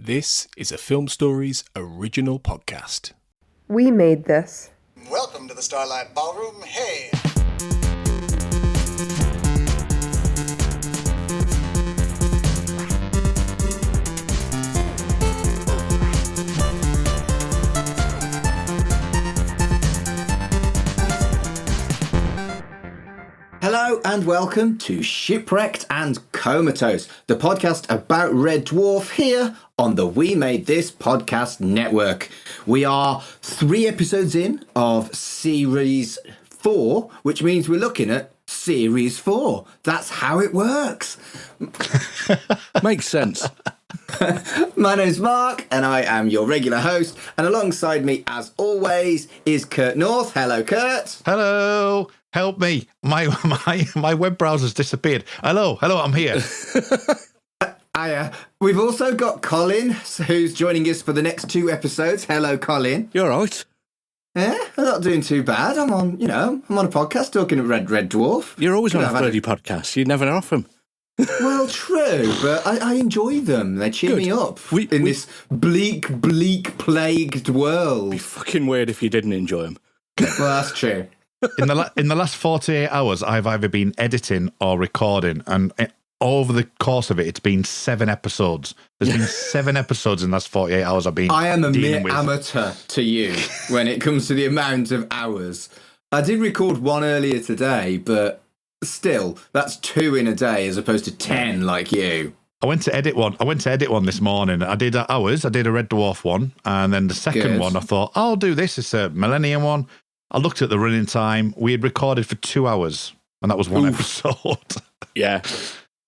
This is a Film Stories original podcast. We made this. Welcome to the Starlight Ballroom. Hey! Hello and welcome to Shipwrecked and Comatose, the podcast about Red Dwarf here on the We Made This podcast network. We are 3 episodes in of Series 4, which means we're looking at Series 4. That's how it works. Makes sense. My name's Mark and I am your regular host, and alongside me as always is Kurt North. Hello, Kurt. Hello. Help me. My web browser's disappeared. Hello, I'm here. We've also got Colin, who's joining us for the next 2 episodes. Hello, Colin. You all right? Yeah, I'm not doing too bad. I'm on a podcast talking to Red Dwarf. You're always on a bloody podcast. You never off them. Well, true, but I enjoy them. They cheer me up in this bleak, plagued world. It'd be fucking weird if you didn't enjoy them. Well, that's true. In the last 48 hours, I've either been editing or recording, and over the course of it, it's been 7 episodes. There's been 7 episodes in the last 48 hours I've been I am a mere with. amateur to you when it comes to the amount of hours. I did record one earlier today, but still, that's 2 in a day as opposed to 10 like you. I went to edit one this morning. I did hours. I did a Red Dwarf one, and then the second one, I thought, I'll do this. It's a Millennium one. I looked at the running time. We had recorded for 2 hours, and that was one episode. Yeah.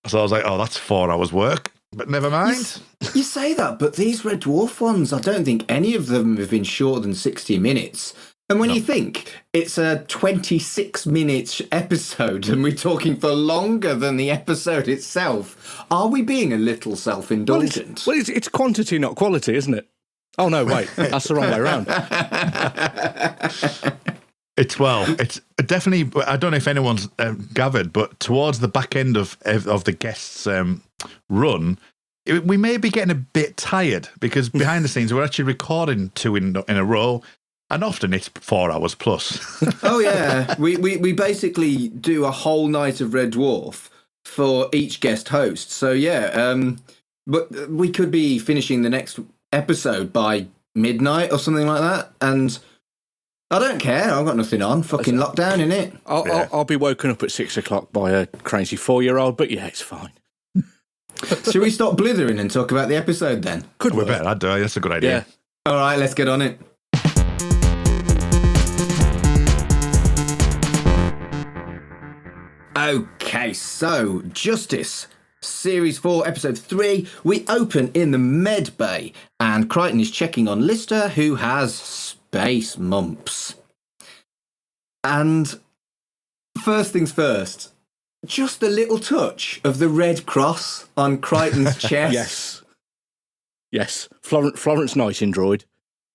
So I was like, oh, that's 4 hours work. But never mind. You say that, but these Red Dwarf ones, I don't think any of them have been shorter than 60 minutes. And when you think it's a 26-minute episode and we're talking for longer than the episode itself, are we being a little self-indulgent? Well, it's quantity, not quality, isn't it? Oh, no, wait. That's the wrong way around. It's definitely, I don't know if anyone's gathered, but towards the back end of the guests' run, we may be getting a bit tired because behind the scenes, we're actually recording 2 in a row, and often it's 4 hours plus. Oh, yeah. We basically do a whole night of Red Dwarf for each guest host. So, yeah, but we could be finishing the next episode by midnight or something like that, and I don't care. I've got nothing on. Fucking lockdown, innit? I'll be woken up at 6 o'clock by a crazy 4-year-old, but yeah, it's fine. Should we stop blithering and talk about the episode then? Could we better? That's a good idea. Yeah. All right, let's get on it. Okay, so Justice, Series 4, Episode 3. We open in the med bay, and Crichton is checking on Lister, who has space mumps. And first things first, just a little touch of the red cross on Crichton's chest. Yes. Florence Nightingale.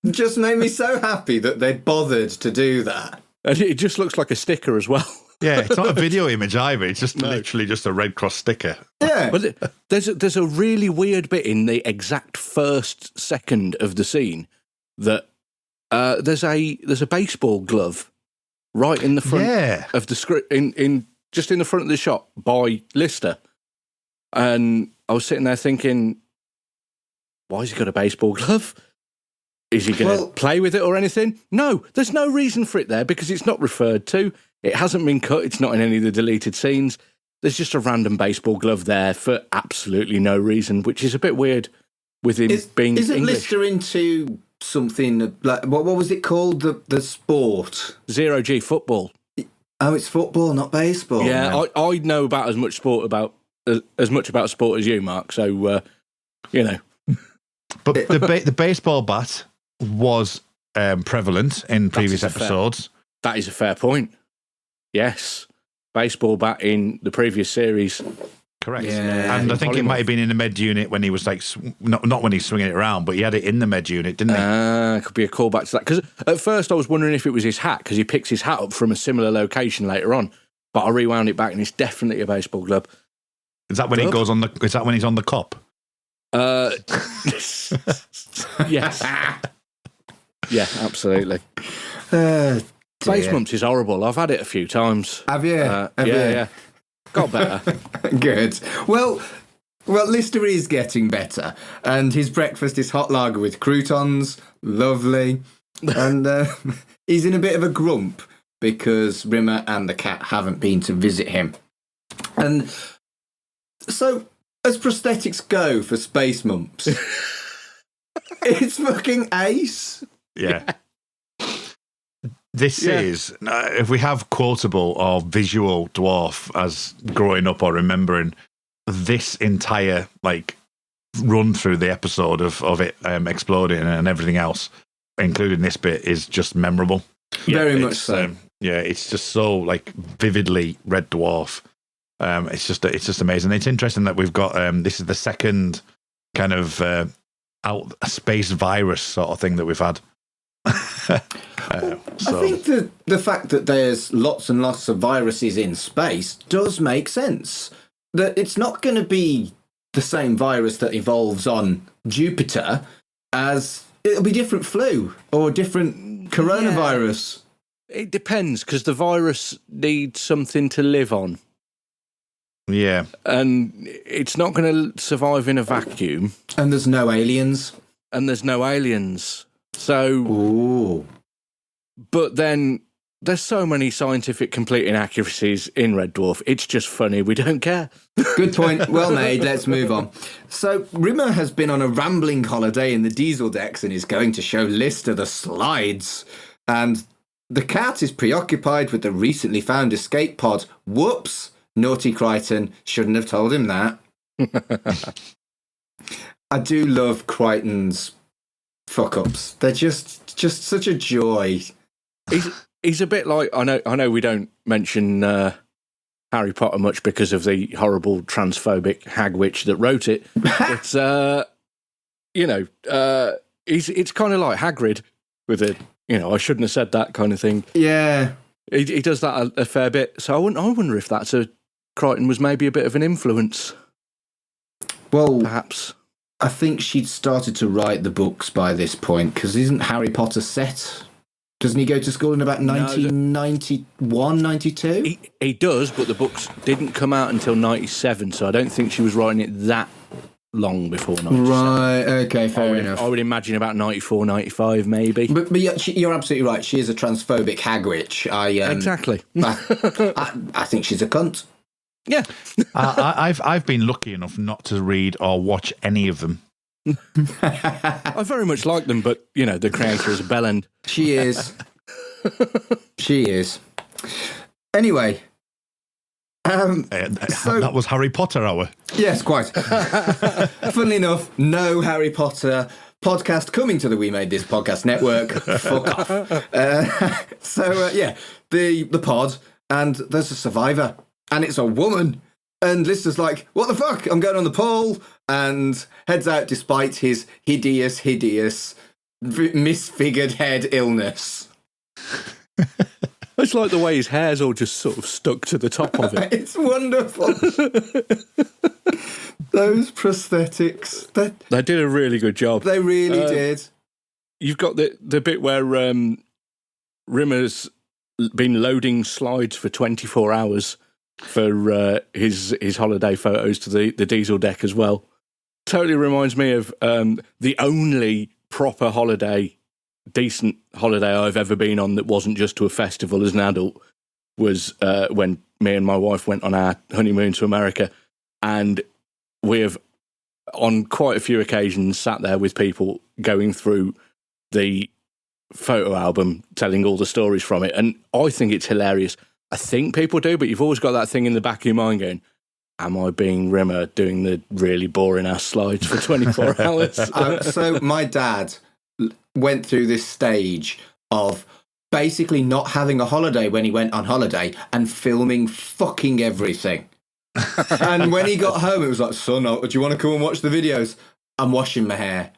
Just made me so happy that they'd bothered to do that. And it just looks like a sticker as well. Yeah, it's not a video image either. It's just literally just a Red Cross sticker. Yeah. But there's a really weird bit in the exact first second of the scene that there's a baseball glove right in the front of the script, in just in the front of the shot by Lister. And I was sitting there thinking, why has he got a baseball glove? Is he going to play with it or anything? No, there's no reason for it there because it's not referred to. It hasn't been cut. It's not in any of the deleted scenes. There's just a random baseball glove there for absolutely no reason, which is a bit weird with him being Isn't English. Lister into something like, what was it called? The sport? 0G football. Oh, it's football, not baseball. Yeah, I know about as much about sport as you, Mark. So, you know. But the baseball bat was prevalent in previous episodes. That is a fair point. Yes. Baseball bat in the previous series. Correct. Yeah. And I think it might have been in the med unit when he was like, not when he's swinging it around, but he had it in the med unit, didn't he? Could be a callback to that. Because at first I was wondering if it was his hat, because he picks his hat up from a similar location later on. But I rewound it back and it's definitely a baseball glove. Is that when he goes on the? Is that when he's on the cop? Yes. Yeah, absolutely. Space Mumps is horrible. I've had it a few times. Have you? Yeah. Got better. Good. Well, Lister is getting better, and his breakfast is hot lager with croutons. Lovely. And he's in a bit of a grump because Rimmer and the cat haven't been to visit him. And so, as prosthetics go for Space Mumps, it's fucking ace. Yeah. This is, if we have quotable or visual dwarf as growing up or remembering, this entire run through the episode of it exploding and everything else, including this bit, is just memorable. Very much so. It's just so vividly Red Dwarf. It's just amazing. It's interesting that we've got this is the second kind of out space virus sort of thing that we've had. I think the fact that there's lots and lots of viruses in space does make sense. That it's not going to be the same virus that evolves on Jupiter as it'll be different flu or different coronavirus. Yeah. It depends, because the virus needs something to live on. Yeah. And it's not going to survive in a vacuum. And there's no aliens. So, ooh. But then there's so many scientific complete inaccuracies in Red Dwarf. It's just funny. We don't care. Good point. Well made. Let's move on. So Rimmer has been on a rambling holiday in the diesel decks and is going to show Lister the slides. And the cat is preoccupied with the recently found escape pod. Whoops. Naughty Crichton. Shouldn't have told him that. I do love Crichton's fuck-ups. They're just such a joy. He's a bit like, I know we don't mention Harry Potter much because of the horrible transphobic hag witch that wrote it, but it's kind of like Hagrid with a I shouldn't have said that kind of thing. Yeah, he does that a fair bit. So I wonder if Crichton was maybe a bit of an influence. Well, perhaps. I think she'd started to write the books by this point, because isn't Harry Potter set? Doesn't he go to school in about 1991, 92? He does, but the books didn't come out until 97, so I don't think she was writing it that long before 97. Right, okay, fair enough. I would imagine about 94, 95 maybe. But you're absolutely right. She is a transphobic hag witch. Exactly. I think she's a cunt. Yeah. I've been lucky enough not to read or watch any of them. I very much like them, but the creator is a bellend. She is. She is. Anyway, that was Harry Potter hour. Yes, quite. Funnily enough, no Harry Potter podcast coming to the We Made This Podcast Network. Fuck off. The pod, and there's a survivor, and it's a woman. And Lister's like, what the fuck? I'm going on the pole, and heads out despite his hideous, misfigured head illness. It's like the way his hair's all just sort of stuck to the top of it. It's wonderful. Those prosthetics. They did a really good job. They really did. You've got the bit where Rimmer's been loading slides for 24 hours for his holiday photos to the diesel deck as well. Totally reminds me of the only proper decent holiday I've ever been on that wasn't just to a festival as an adult was when me and my wife went on our honeymoon to America, and we have on quite a few occasions sat there with people going through the photo album, telling all the stories from it, and I think it's hilarious. I think people do, but you've always got that thing in the back of your mind going, am I being Rimmer doing the really boring ass slides for 24 hours? So my dad went through this stage of basically not having a holiday when he went on holiday and filming fucking everything. And when he got home, it was like, son, do you want to come and watch the videos? I'm washing my hair.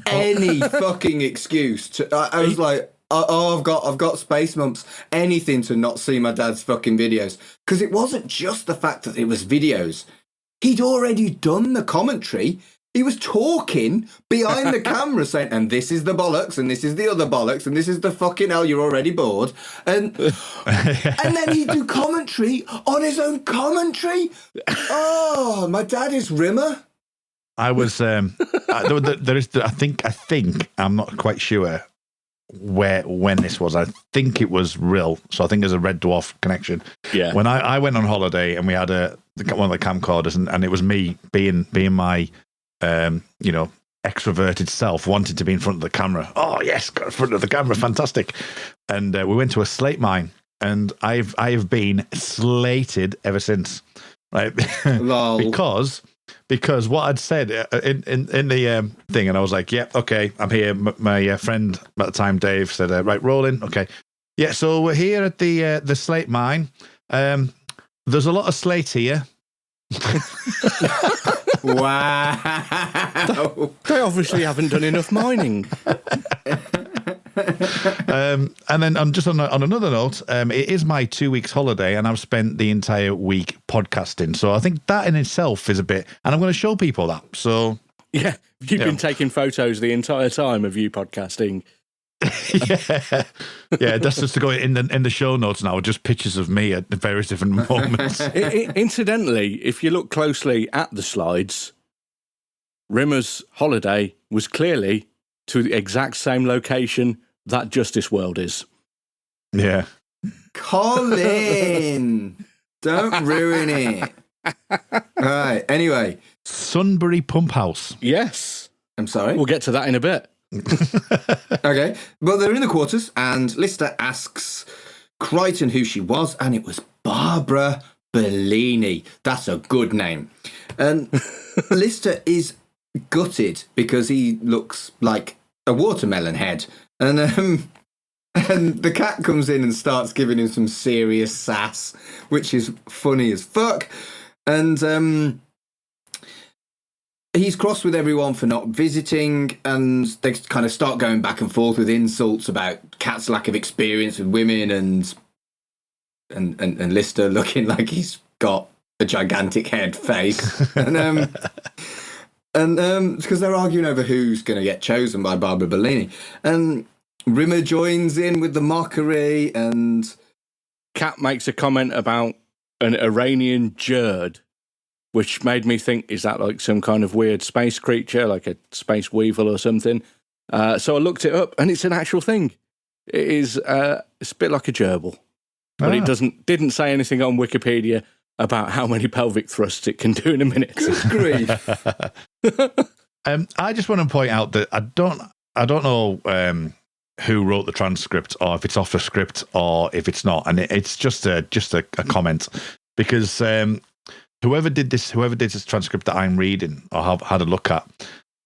Any fucking excuse. I was like, I've got space mumps. Anything to not see my dad's fucking videos. Because it wasn't just the fact that it was videos. He'd already done the commentary. He was talking behind the camera saying, and this is the bollocks, and this is the other bollocks, and this is the fucking hell, you're already bored. And then he'd do commentary on his own commentary. Oh, my dad is Rimmer. I was, there is, I think, I'm not quite sure when this was. I think it was real. So I think there's a Red Dwarf connection. Yeah. When I went on holiday and we had one of the camcorders and it was me being my, extroverted self, wanted to be in front of the camera. Oh yes, got in front of the camera, fantastic. And we went to a slate mine, and I have been slated ever since, right? Lol. because what I'd said in the thing, and I was like, yeah, okay, I'm here. My friend at the time, Dave, said, right, rolling, okay, yeah. So we're here at the slate mine. There's a lot of slate here. Wow. They obviously haven't done enough mining. And then on another note, it is my 2 weeks holiday and I've spent the entire week podcasting. So I think that in itself is a bit, and I'm going to show people that. So yeah, you've been taking photos the entire time of you podcasting. yeah, that's just to go in the show notes now, just pictures of me at various different moments. Incidentally, if you look closely at the slides, Rimmer's holiday was clearly to the exact same location that Justice World is. Yeah. Colin, don't ruin it. All right, anyway. Sunbury Pump House. Yes. I'm sorry? We'll get to that in a bit. Okay, well, they're in the quarters, and Lister asks Crichton who she was, and it was Barbara Bellini. That's a good name. And Lister is gutted because he looks like a watermelon head. And the cat comes in and starts giving him some serious sass, which is funny as fuck. And he's cross with everyone for not visiting, and they kind of start going back and forth with insults about Cat's lack of experience with women and Lister looking like he's got a gigantic head face. And because they're arguing over who's going to get chosen by Barbara Bellini. And Rimmer joins in with the mockery, and Cat makes a comment about an Iranian Jerd, which made me think, is that like some kind of weird space creature, like a space weevil or something? So I looked it up, and it's an actual thing. It is it's a bit like a gerbil, but it didn't say anything on Wikipedia about how many pelvic thrusts it can do in a minute. good grief. I just want to point out that I don't know who wrote the transcript, or if it's off the script, or if it's not, and it's just a comment, because whoever did this transcript that I'm reading or have had a look at,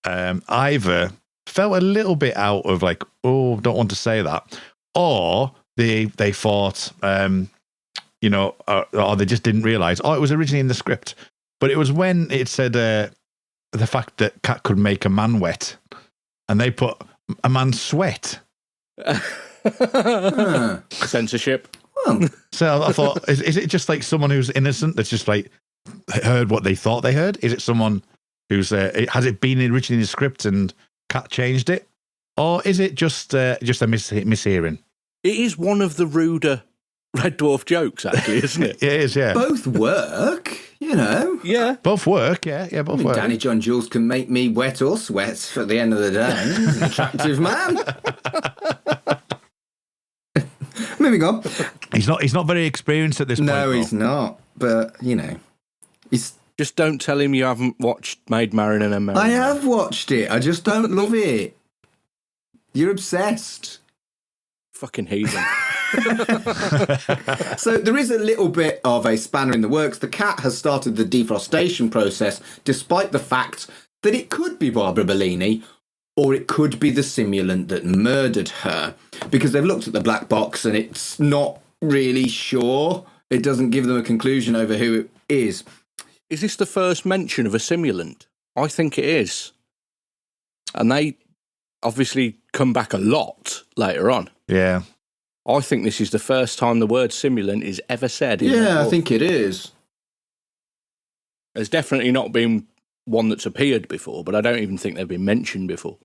either felt a little bit out of like, oh, don't want to say that, or they thought, or they just didn't realise, it was originally in the script, but it was when it said the fact that Cat could make a man wet, and they put a man sweat. Censorship. So I thought, is it just like someone who's innocent that's just like heard what they thought they heard? Is it someone who's has it been originally in the script and Cat changed it, or is it just a mishearing? It is one of the ruder Red Dwarf jokes, actually, isn't it? It is, yeah. Both work, Yeah. Both work, yeah, both work. Danny John Jules can make me wet or sweat at the end of the day. He's an attractive man. Moving on. He's not very experienced at this point. No, he's not. But, he's... Just don't tell him you haven't watched Maid Mariner and Mariner. I have watched it. I just don't love it. You're obsessed. Fucking heathen. So there is a little bit of a spanner in the works. The Cat has started the defrostation process, despite the fact that it could be Barbara Bellini, or it could be the simulant that murdered her, because they've looked at the black box and it's not really sure. It doesn't give them a conclusion over who it is. Is this the first mention of a simulant? I think it is. And they obviously come back a lot later on. Yeah. I think this is the first time the word simulant is ever said. Yeah, I think it is. There's definitely not been one that's appeared before, but I don't even think they've been mentioned before.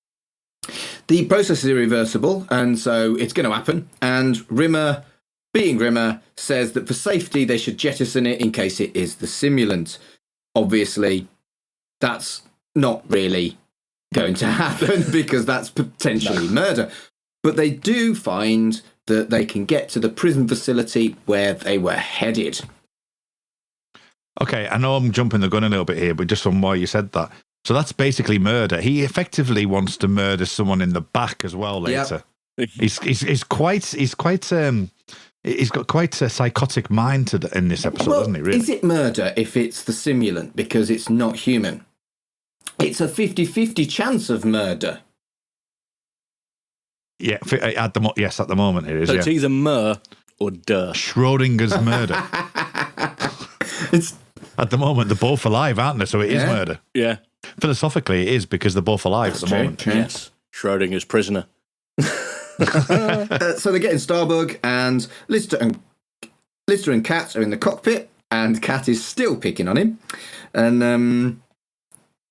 The process is irreversible, and so it's going to happen. And Rimmer, being Rimmer, says that for safety they should jettison it in case it is the simulant. Obviously, that's not really going to happen because that's potentially murder. But they do find that they can get to the prison facility where they were headed. Okay, I know I'm jumping the gun a little bit here, but just from why you said that. So that's basically murder. He effectively wants to murder someone in the back as well later. Yep. He's got quite a psychotic mind in this episode, doesn't he? Really? Is it murder if it's the simulant because it's not human? It's a 50-50 chance of murder. Yeah, at the moment it is. So it's either mur or duh. Schrodinger's murder. At the moment, they're both alive, aren't they? So it is murder. Yeah. Philosophically, it is because they're both alive at the moment. True. Yes. Schrodinger's prisoner. So they're getting Starbug, and Lister and Kat are in the cockpit, and Kat is still picking on him. And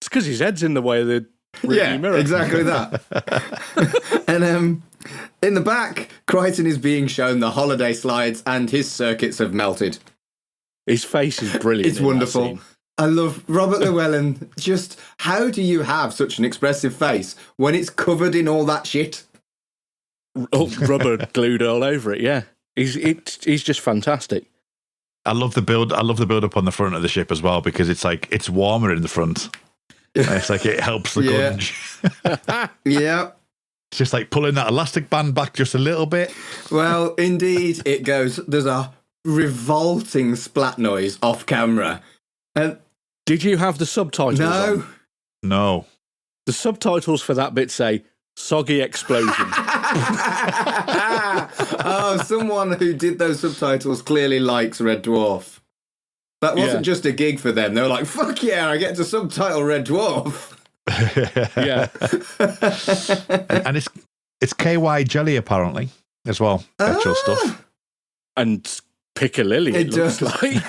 it's because his head's in the way of the review mirror. Exactly that. And in the back, Crichton is being shown the holiday slides, and his circuits have melted. His face is brilliant. It's wonderful. I love Robert Llewellyn. Just how do you have such an expressive face when it's covered in all that shit? Rubber glued all over it. Yeah, he's just fantastic. I love the build up on the front of the ship as well because it's warmer in the front. It's like it helps the gunge. Yeah. It's just like pulling that elastic band back just a little bit. Well, indeed, it goes. There's a revolting splat noise off camera. Did you have the subtitles on? No. The subtitles for that bit say, soggy explosion. Oh, someone who did those subtitles clearly likes Red Dwarf. That wasn't just a gig for them. They were like, fuck yeah, I get to subtitle Red Dwarf. Yeah. And it's KY jelly apparently as well. Actual stuff. And Piccalilli, it looks like.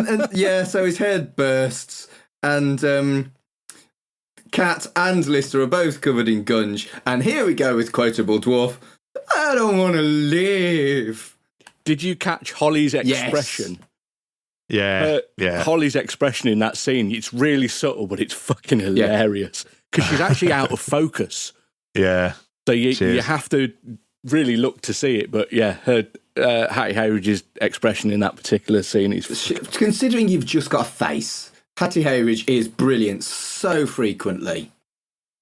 and so his head bursts, and Kat and Lister are both covered in gunge. And here we go with quotable dwarf. I don't want to live. Did you catch Holly's expression? Yes. Yeah. Holly's expression in that scene, it's really subtle, but it's fucking hilarious. Because she's actually out of focus. Yeah. So you have to really look to see it. But yeah, her Hattie Hayridge's expression in that particular scene is... Considering you've just got a face, Hattie Hayridge is brilliant so frequently.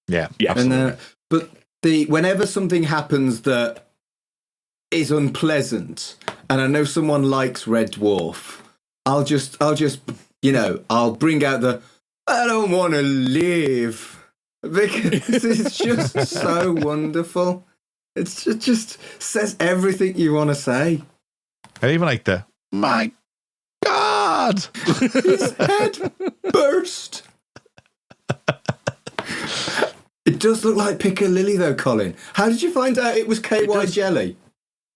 Yeah. And, but whenever something happens that is unpleasant, and I know someone likes Red Dwarf, I'll just I'll bring out the I don't want to live because it's just so wonderful. It just says everything you want to say. And even like my God, his head burst. It does look like Piccalilli though, Colin. How did you find out it was KY jelly?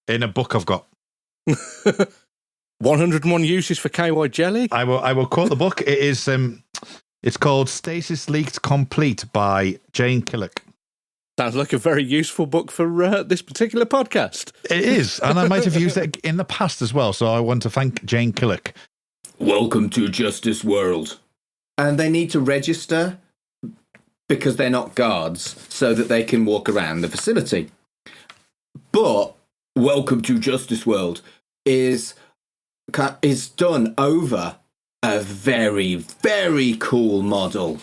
In a book I've got. 101 uses for KY jelly? I will quote the book. It is it's called Stasis Leaked Complete by Jane Killick. Sounds like a very useful book for this particular podcast. It is, and I might have used it in the past as well, so I want to thank Jane Killick. Welcome to Justice World. And they need to register because they're not guards so that they can walk around the facility. But Welcome to Justice World is done over a very, very cool model.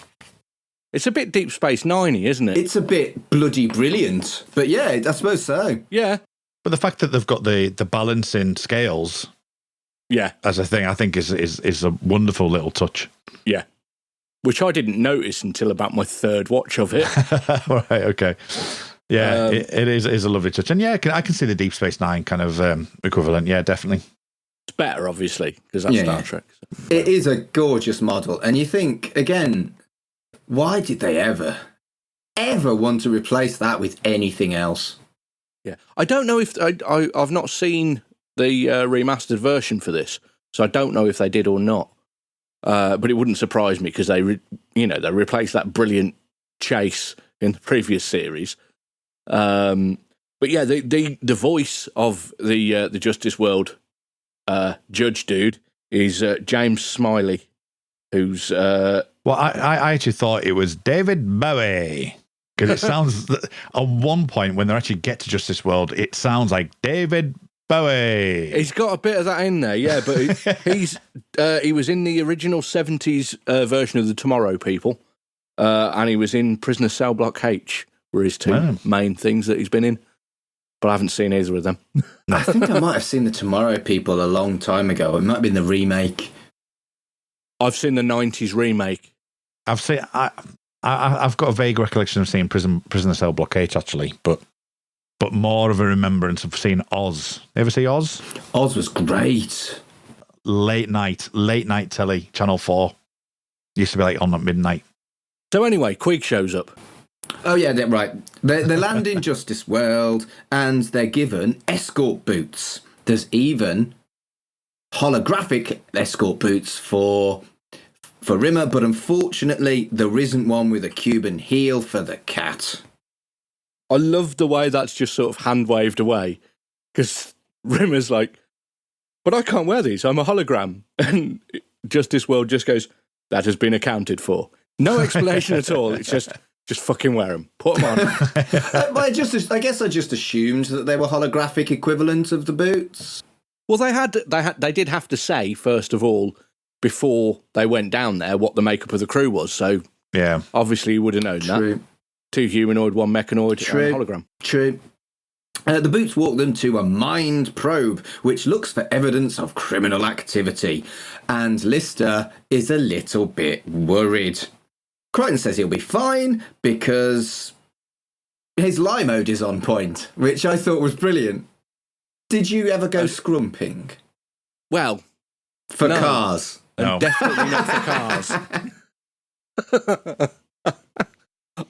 It's a bit Deep Space Nine-y, isn't it? It's a bit bloody brilliant. But yeah, I suppose so. Yeah. But the fact that they've got the balancing scales as a thing, I think is a wonderful little touch. Yeah. Which I didn't notice until about my third watch of it. Right, okay. Yeah, it is a lovely touch. And yeah, I can see the Deep Space Nine kind of equivalent. Yeah, definitely. It's better, obviously, because that's Star Trek. So. It is a gorgeous model. And you think, again, why did they ever want to replace that with anything else? Yeah. I don't know if... I've not seen the remastered version for this, so I don't know if they did or not. But it wouldn't surprise me because they replaced that brilliant chase in the previous series. But yeah, the voice of the Justice World judge dude is James Smiley, who's well, I actually thought it was David Bowie, because it sounds at one point when they actually get to Justice World, it sounds like David Bowie. He's got a bit of that in there, yeah. But he was in the original 70s version of the Tomorrow People, and he was in Prisoner Cell Block H, were his two main things that he's been in. But I haven't seen either of them. I think I might have seen the Tomorrow People a long time ago. It might have been the remake. I've seen the 90s remake. I've got a vague recollection of seeing Prisoner Cell Block H, actually, but more of a remembrance of seeing Oz. Ever see Oz? Oz was great. Late night telly, Channel 4. Used to be like on at midnight. So anyway, Quig shows up. Oh yeah, right. They land in Justice World and they're given escort boots. There's even holographic escort boots for Rimmer, but unfortunately there isn't one with a Cuban heel for the cat. I love the way that's just sort of hand waved away, because Rimmer's like, but I can't wear these, I'm a hologram. And Justice World just goes, that has been accounted for. No explanation at all. It's just fucking wear them. Put them on. I guess I just assumed that they were holographic equivalent of the boots. Well, they did have to say, first of all, before they went down there, what the makeup of the crew was. So yeah, obviously you would have known that. 2 humanoid, 1 mechanoid, and a hologram. True. The boots walk them to a mind probe, which looks for evidence of criminal activity. And Lister is a little bit worried. Crichton says he'll be fine because his lie mode is on point, which I thought was brilliant. Did you ever go scrumping? Well, for cars. No. Definitely not for cars.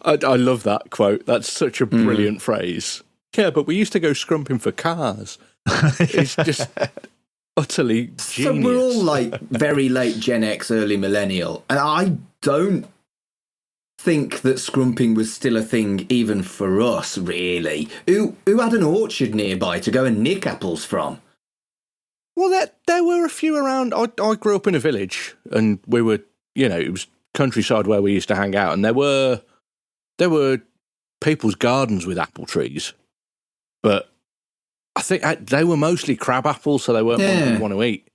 I love that quote. That's such a brilliant phrase. Yeah, but we used to go scrumping for cars. It's just utterly genius. So we're all like very late Gen X, early millennial, and I don't think that scrumping was still a thing even for us, really. Who had an orchard nearby to go and nick apples from? Well, there were a few around. I grew up in a village, and we were, it was countryside where we used to hang out, and there were people's gardens with apple trees, but I think they were mostly crab apples, so they weren't ones we want to eat.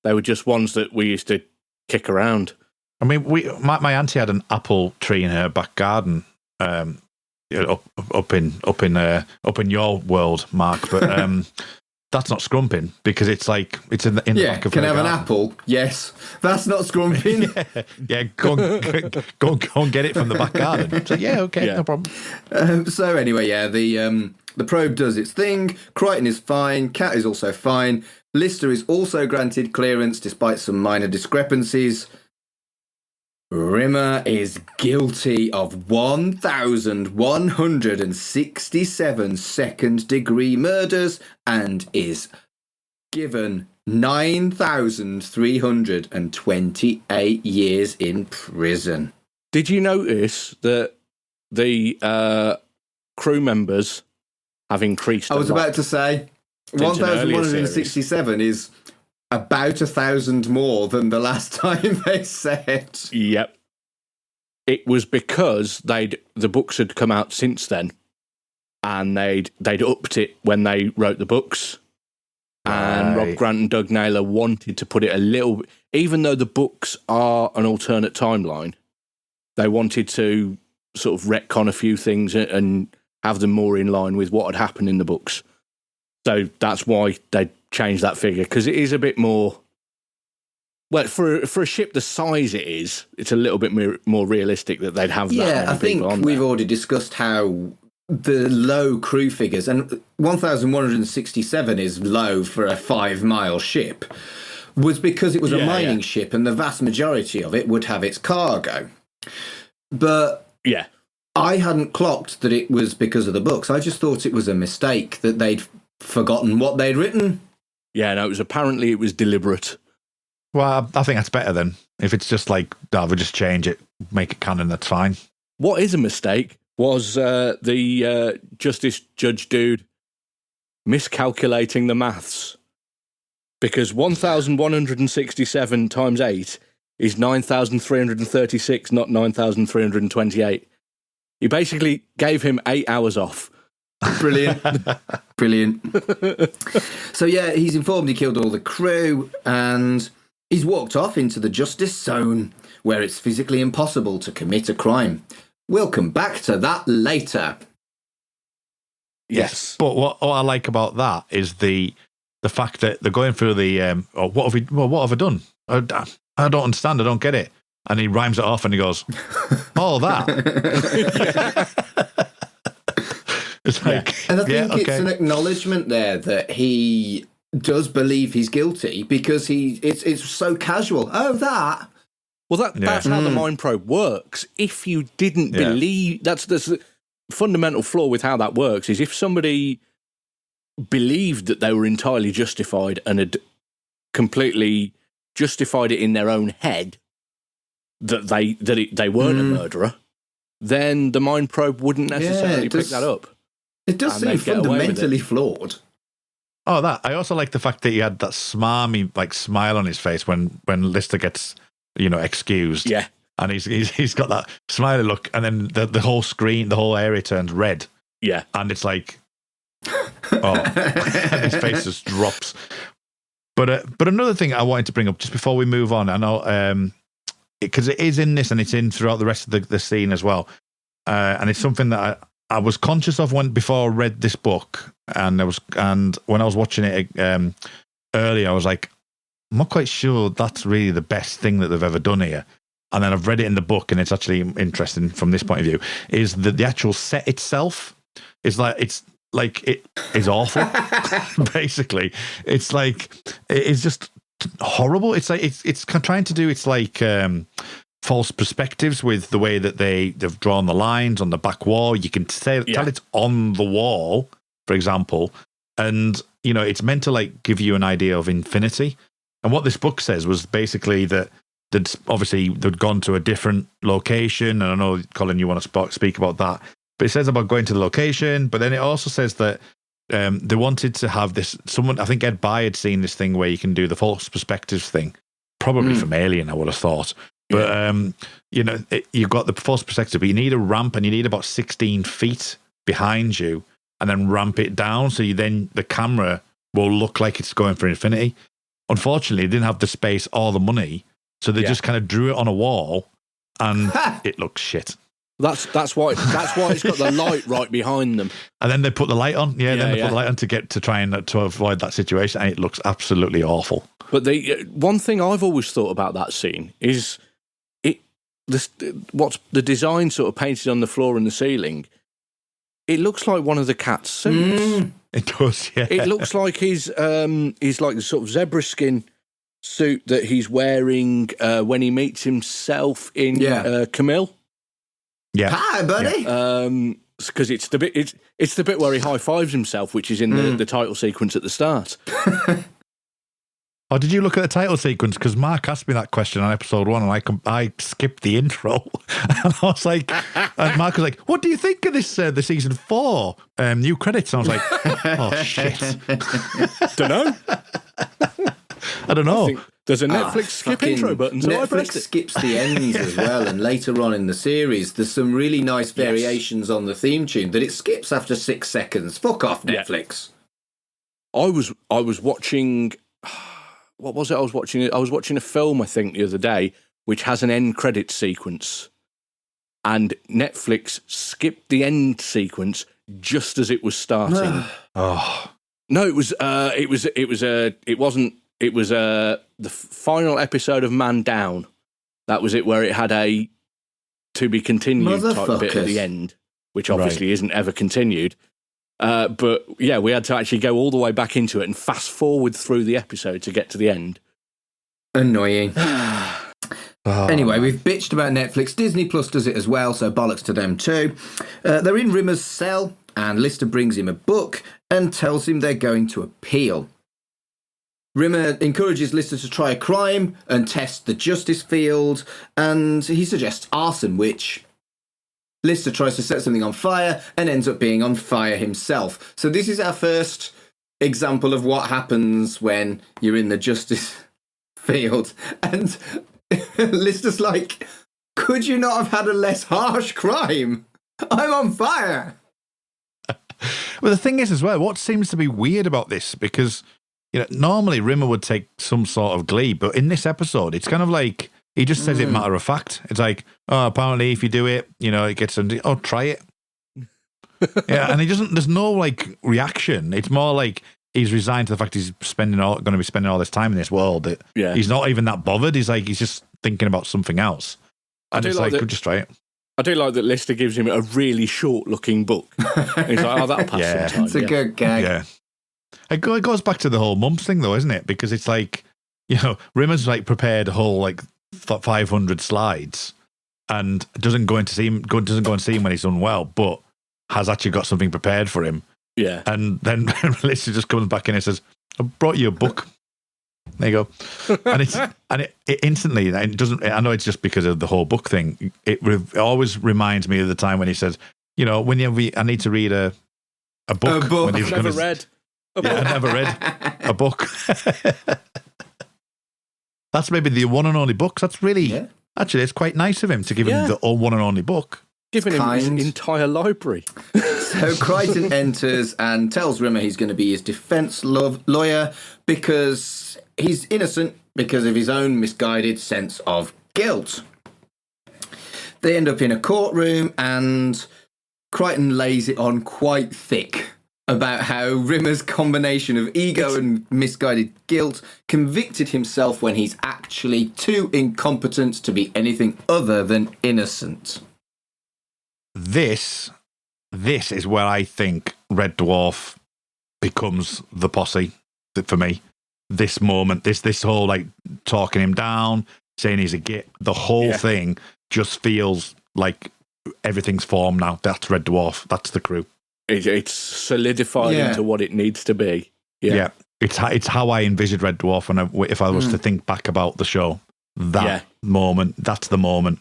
They were just ones that we used to kick around. I mean, my auntie had an apple tree in her back garden, up in your world, Mark. But that's not scrumping because it's like it's in the back of her garden. Can I have an apple? Yes, that's not scrumping. yeah, go and get it from the back garden. So okay, no problem. So anyway, the probe does its thing. Crichton is fine. Cat is also fine. Lister is also granted clearance despite some minor discrepancies. Rimmer is guilty of 1,167 second-degree murders and is given 9,328 years in prison. Did you notice that the crew members have increased? I was about to say 1,167 is about 1,000 more than the last time they said. Yep. It was because the books had come out since then, and they'd upped it when they wrote the books. And Rob Grant and Doug Naylor wanted to put it a little, even though the books are an alternate timeline, they wanted to sort of retcon a few things and have them more in line with what had happened in the books. So that's why they changed that figure, because it is a bit more. Well, for a ship the size it's a little bit more realistic that they'd have that many people on there. I think we've already discussed how the low crew figures, and 1,167 is low for a 5-mile ship, was because it was a mining ship, and the vast majority of it would have its cargo. But I hadn't clocked that it was because of the books. I just thought it was a mistake that they'd forgotten what they'd written. Yeah, no, it was deliberate. Well, I think that's better then. If it's just like, we'll just change it, make it canon, that's fine. What is a mistake was the Justice Judge dude miscalculating the maths. Because 1,167 times 8 is 9,336, not 9,328. He basically gave him 8 hours off. Brilliant. Brilliant. So, yeah, he's informed he killed all the crew and he's walked off into the Justice Zone, where it's physically impossible to commit a crime. We'll come back to that later. Yes. But what I like about that is the fact that they're going through the, what have I done? I don't understand. I don't get it. And he rhymes it off and he goes, oh, that. It's like, and I think it's an acknowledgement there that he does believe he's guilty because it's so casual. Oh, that. Well, that's how the mind probe works. If you didn't believe, that's the fundamental flaw with how that works, is if somebody believed that they were entirely justified and had completely justified it in their own head that they weren't a murderer, then the mind probe wouldn't necessarily pick that up. It does seem fundamentally flawed. Oh, that. I also like the fact that he had that smarmy smile on his face when Lister gets, excused. Yeah. And he's got that smiley look, and then the whole screen, the whole area turns red. Yeah. And it's like, and his face just drops. But another thing I wanted to bring up just before we move on, I know, because it is in this and it's in throughout the rest of the scene as well, and it's something that I was conscious of before I read this book, and when I was watching it earlier, I was like, I'm not quite sure that's really the best thing that they've ever done here. And then I've read it in the book, and it's actually interesting from this point of view. Is that the actual set itself is it is awful. Basically, it's like it is just horrible. It's like it's trying to do false perspectives with the way that they've drawn the lines on the back wall. You can tell it's on the wall, for example, and it's meant to give you an idea of infinity. And what this book says was basically that obviously they'd gone to a different location, and I know, Colin, you want to speak about that, but it says about going to the location, but then it also says that they wanted to have this, I think Ed Bye had seen this thing where you can do the false perspectives thing, probably from Alien, I would have thought. But, you've got the false perspective, but you need a ramp, and you need about 16 feet behind you, and then ramp it down, so the camera will look like it's going for infinity. Unfortunately, they didn't have the space or the money, so they just kind of drew it on a wall, and it looks shit. That's why it's got the light right behind them. And then they put the light on. Yeah, then they put the light on to try and to avoid that situation, and it looks absolutely awful. But one thing I've always thought about that scene is what's the design sort of painted on the floor and the ceiling. It looks like one of the cat's suits. It does, yeah. It looks like he's like the sort of zebra skin suit that he's wearing when he meets himself in Camille. Yeah. Hi, buddy. Because it's the bit where he high fives himself, which is in the title sequence at the start. Oh, did you look at the title sequence? Because Mark asked me that question on episode 1, and I skipped the intro. And I was like, and Mark was like, "What do you think of this? The season 4 new credits?" And I was like, "Oh shit, I don't know." There's a Netflix skip intro button, so I pressed it. Netflix skips the ends as well, and later on in the series, there's some really nice variations on the theme tune that it skips after 6 seconds. Fuck off, Netflix. I was watching. What was it I was watching? I was watching a film, I think, the other day, which has an end credit sequence, and Netflix skipped the end sequence just as it was starting. No, it was the final episode of Man Down. That was it, where it had a to be continued type bit at the end, which obviously isn't ever continued. But yeah, we had to actually go all the way back into it and fast forward through the episode to get to the end. Annoying. Anyway, we've bitched about Netflix. Disney Plus does it as well, so bollocks to them too. They're in Rimmer's cell, and Lister brings him a book and tells him they're going to appeal. Rimmer encourages Lister to try a crime and test the justice field, and he suggests arson, which Lister tries to set something on fire and ends up being on fire himself. So this is our first example of what happens when you're in the justice field. And Lister's like, could you not have had a less harsh crime? I'm on fire. Well, the thing is as well, what seems to be weird about this, because normally Rimmer would take some sort of glee, but in this episode, it's kind of like he just says it matter of fact. It's like, oh, apparently if you do it, it gets, try it. Yeah, and he doesn't, there's no like reaction. It's more like he's resigned to the fact he's going to be spending all this time in this world. That he's not even that bothered. He's just thinking about something else. And it's like, just try it. I do like that Lister gives him a really short-looking book. And he's like, that'll pass some time. It's a good gag. Yeah. It goes back to the whole mumps thing, though, isn't it? Because it's like, Rimmer's like prepared a whole like 500 slides and doesn't go and see him when he's unwell, but has actually got something prepared for him. Yeah. And then Lister just comes back in and says, I brought you a book. There you go. And it instantly, it doesn't, I know it's just because of the whole book thing. It always reminds me of the time when he said, I need to read a book. A book. I've never read. I never read a book. That's maybe the one and only book. That's really, actually, it's quite nice of him to give him the one and only book. Giving him his entire library. So Crichton enters and tells Rimmer he's going to be his defense lawyer because he's innocent because of his own misguided sense of guilt. They end up in a courtroom and Crichton lays it on quite thick about how Rimmer's combination of ego and misguided guilt convicted himself when he's actually too incompetent to be anything other than innocent. This is where I think Red Dwarf becomes the posse for me. This moment, this whole like talking him down, saying he's a git, the whole thing just feels like everything's formed now. That's Red Dwarf. That's the crew. It's solidified into what it needs to be. Yeah. It's how I envisioned Red Dwarf if I was to think back about the show. That moment, that's the moment.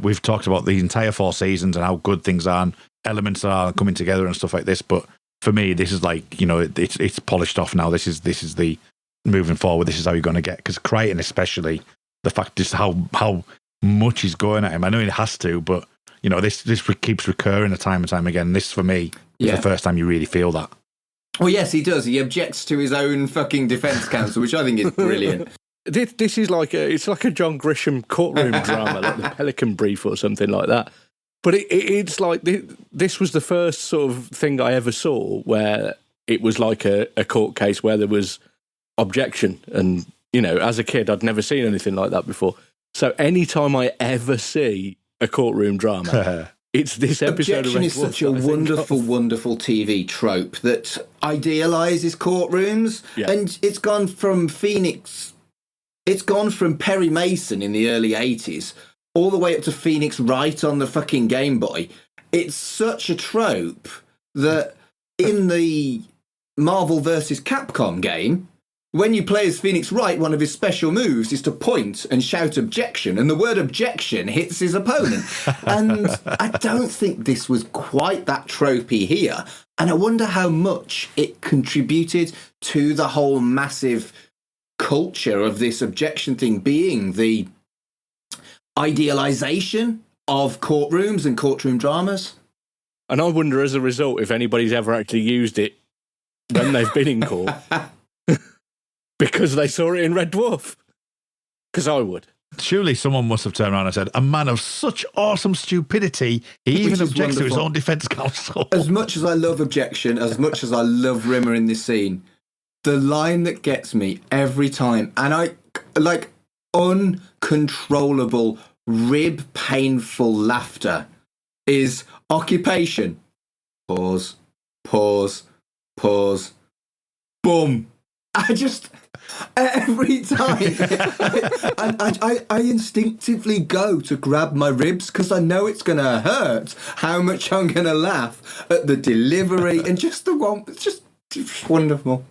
We've talked about the entire 4 seasons and how good things are and elements are coming together and stuff like this. But for me, this is like, it's polished off now. This is the moving forward. This is how you're going to get. Because Crichton, especially, the fact just how much he's going at him. I know he has to, but this keeps recurring time and time again. This for me is the first time you really feel that. Well, yes, he does. He objects to his own fucking defense counsel, which I think is brilliant. This is like it's like a John Grisham courtroom drama, like the Pelican Brief or something like that. But it's like this was the first sort of thing I ever saw where it was like a court case where there was objection. And, as a kid, I'd never seen anything like that before. So anytime I ever see a courtroom drama, it's this episode Objection of Red is Dwarf such a wonderful, wonderful TV trope that idealises courtrooms. Yeah. And it's gone from Perry Mason in the early 80s all the way up to Phoenix Wright on the fucking Game Boy. It's such a trope that in the Marvel vs. Capcom game, when you play as Phoenix Wright, one of his special moves is to point and shout objection, and the word objection hits his opponent. And I don't think this was quite that tropey here. And I wonder how much it contributed to the whole massive culture of this objection thing being the idealization of courtrooms and courtroom dramas. And I wonder, as a result, if anybody's ever actually used it when they've been in court because they saw it in Red Dwarf. Because I would. Surely someone must have turned around and said, a man of such awesome stupidity, he even objects to his own defense counsel. As much as I love objection, as much as I love Rimmer in this scene, the line that gets me every time, and I like uncontrollable, rib painful laughter, is occupation. Pause, pause, pause, boom. I just, every time, I instinctively go to grab my ribs because I know it's going to hurt how much I'm going to laugh at the delivery and just the one, it's just wonderful.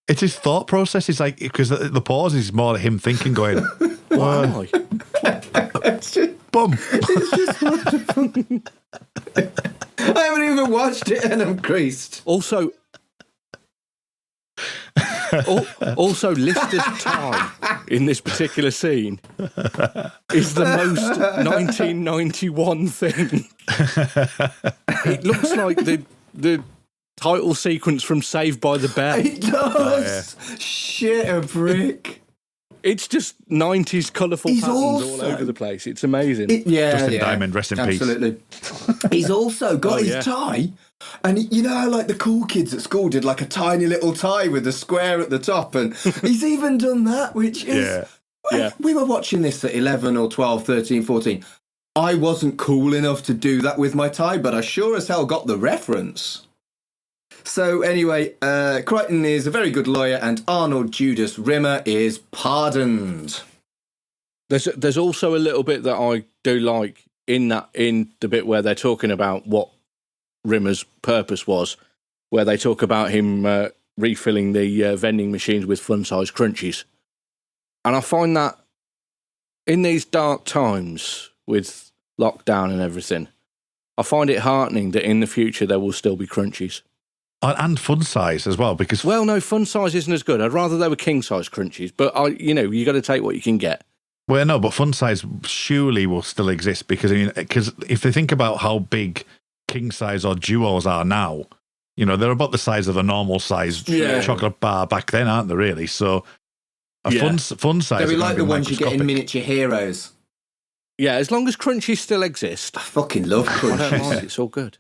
It's his thought process. It's like, because the pause is more him thinking, going, why? It's just, bum. it's just wonderful. I haven't even watched it and I'm creased. Also, Lister's tie in this particular scene is the most 1991 thing. It looks like the title sequence from Saved by the Bell. It does. Shit a brick. It's just 90s colourful He's patterns all also- over the place. It's amazing. Justin Diamond, rest in peace. Absolutely. He's also got his tie. And you know how like the cool kids at school did like a tiny little tie with a square at the top, and he's even done that, which is... Yeah. We were watching this at 11 or 12, 13, 14. I wasn't cool enough to do that with my tie, but I sure as hell got the reference. So anyway, Crichton is a very good lawyer, and Arnold Judas Rimmer is pardoned. There's also a little bit that I do like in the bit where they're talking about what Rimmer's purpose was, where they talk about him refilling the vending machines with fun-sized crunchies. And I find that in these dark times with lockdown and everything, I find it heartening that in the future there will still be crunchies. And fun size as well, because... Well, no, fun size isn't as good. I'd rather they were king-size crunchies, but you got to take what you can get. Well, no, but fun size surely will still exist, because if they think about how big king size or duos are now, they're about the size of a normal size chocolate bar back then, aren't they, really? So fun size... They'll be like the ones you get in microscopic. Miniature Heroes. Yeah, as long as crunchies still exist. I fucking love I don't crunchies. mind, it's all good.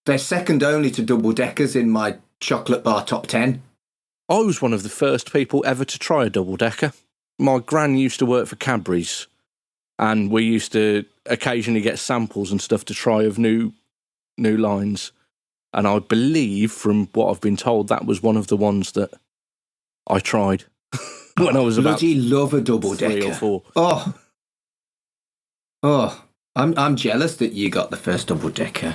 They're second only to double-deckers in my chocolate bar top 10. I was one of the first people ever to try a double-decker. My gran used to work for Cadbury's, and we used to occasionally get samples and stuff to try of new lines. And I believe, from what I've been told, that was one of the ones that I tried when I was about Bloody love a double-decker. 3 or 4. I'm jealous that you got the first double-decker.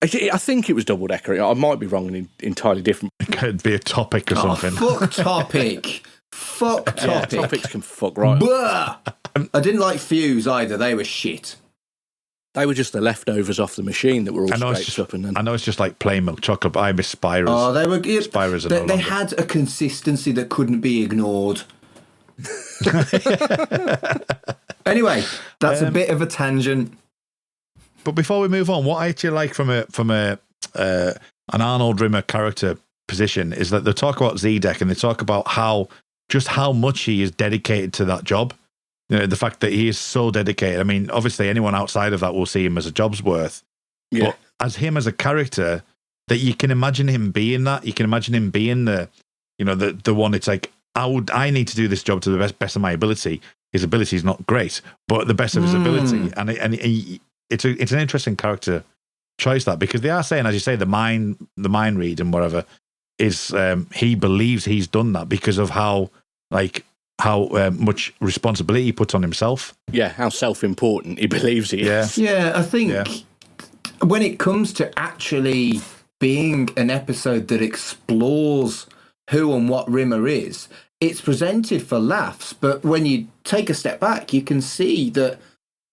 I think it was double-decker. I might be wrong and entirely different. It could be a topic or something. Fuck Topic. Fuck Topic. Yeah, topics can fuck right. Blah! I didn't like Fuse either. They were shit. They were just the leftovers off the machine that were all scraped up. And then I know it's just like plain milk chocolate, but I miss Spirers. Oh, they were good. Spirers are They no longer. had a consistency that couldn't be ignored. Anyway, that's a bit of a tangent. But before we move on, what I actually like from an Arnold Rimmer character position is that they talk about Z-Deck and they talk about how much he is dedicated to that job. The fact that he is so dedicated. I mean, obviously anyone outside of that will see him as a job's worth. Yeah. But as him as a character, that you can imagine him being that. You can imagine him being the one. It's like, I need to do this job to the best of my ability. His ability is not great, but the best of his ability. And it's an interesting character choice, that, because they are saying, as you say, the mind read and whatever is he believes he's done that because of how much responsibility he puts on himself. Yeah, how self-important he believes he is. Yeah, I think when it comes to actually being an episode that explores who and what Rimmer is, it's presented for laughs, but when you take a step back, you can see that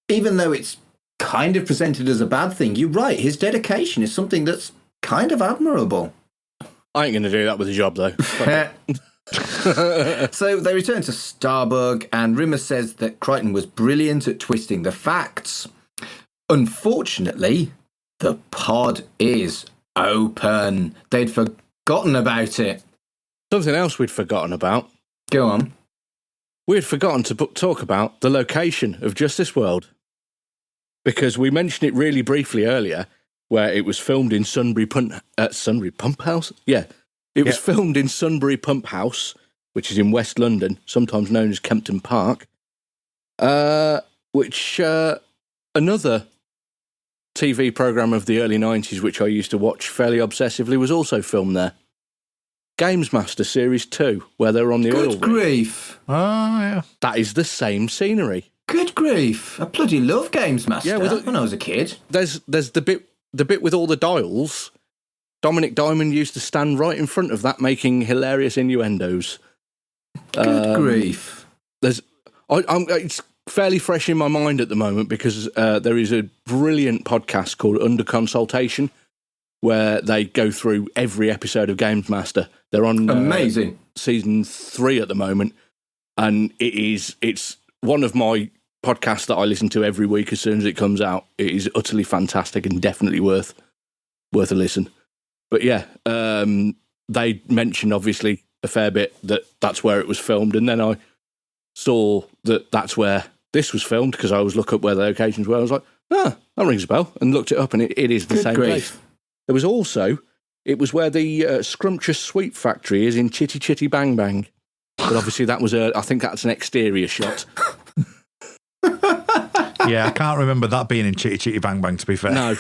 even though it's kind of presented as a bad thing, you're right, his dedication is something that's kind of admirable. I ain't going to do that with a job, though. So they return to Starbug, and Rimmer says that Crichton was brilliant at twisting the facts. Unfortunately, the pod is open. They'd forgotten about it. Something else we'd forgotten about. Go on. We had forgotten to talk about the location of Justice World, because we mentioned it really briefly earlier, where it was filmed in Sunbury Pump House? Yeah. It was filmed in Sunbury Pump House, which is in West London, sometimes known as Kempton Park, which another TV programme of the early 90s, which I used to watch fairly obsessively, was also filmed there. Games Master Series 2, where they were on the oil rig. Good grief. Oh, yeah. That is the same scenery. Good grief. I bloody love Games Master when I was a kid. There's the bit with all the dials Dominic Diamond used to stand right in front of that making hilarious innuendos. Good grief. It's fairly fresh in my mind at the moment because there is a brilliant podcast called Under Consultation where they go through every episode of Games Master. They're on amazing season 3 at the moment, and it's one of my podcasts that I listen to every week as soon as it comes out. It is utterly fantastic and definitely worth a listen. But yeah, they mentioned obviously a fair bit that's where it was filmed, and then I saw that's where this was filmed because I always look up where the locations were. I was like, that rings a bell, and looked it up, and it is the same place. There was also, it was where the Scrumptious Sweet Factory is in Chitty Chitty Bang Bang. But obviously that was I think that's an exterior shot. Yeah, I can't remember that being in Chitty Chitty Bang Bang, to be fair. No,